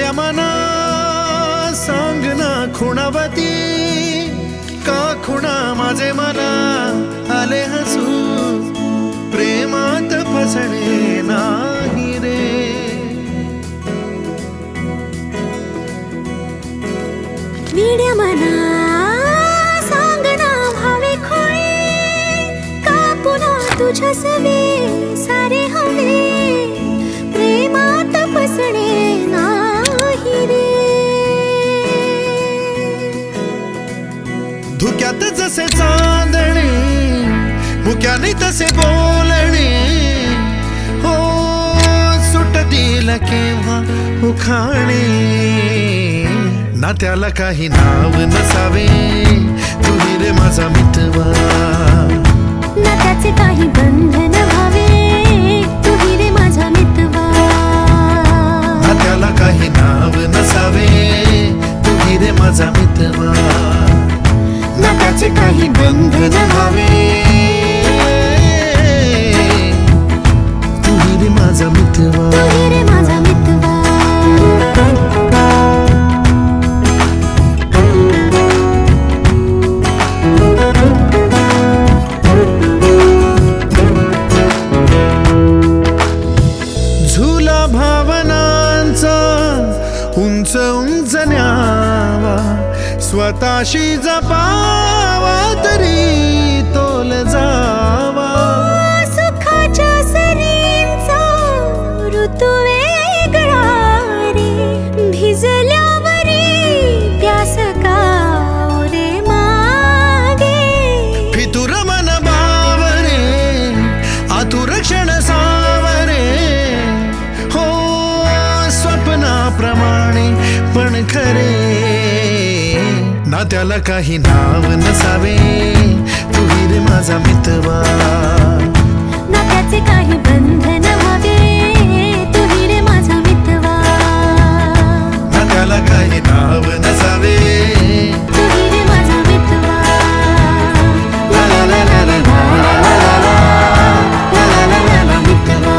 मिळ्या मना सांग ना खुणावती का खुणा माझे मला आले हसू प्रेमात फसणे नाही रे मिळ्या मना सांग ना भावे खोळे का पुन्हा तुझ्या सवे सारे हवे प्रेमात फसणे नाही रे धुक्यात जसे चांदणे मुक्याने तसे बोलणे हो सुटतील केव्हा उखाणे ना त्याला काही नाव नसावे तुही रे माझा मितवा ना त्याचे काही बंधन व्हावे तुही रे माझा मितवा ना त्याला काही नाव नसावे तुही रे माझा मितवा ना त्याचे काही बंधन व्हावे तुही रे माझा मितवा तुही रे माझा मितवा झुला भावनांचा उंच उंच न्यावा स्वतःशी जपावा तरी तोल जावा सुखाच्या सरींचा ऋतू वेगळा रे भिजल्यावरी प्यास का रे मागे फितुर मन बावरे आतुर क्षण सावरे हो स्वप्नाप्रमाणे पण खरे ना त्याला काही नाव नसावे तुही रे माझा मितवा ना त्याचे काही बंधन व्हावे तुही रे माझा मितवा ना त्याला काही नाव नसावे तुही रे माझा मितवा ला ला ला ला ला ला ला ला ला ला ला मितवा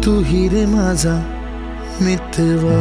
तुही रे माझा मितवा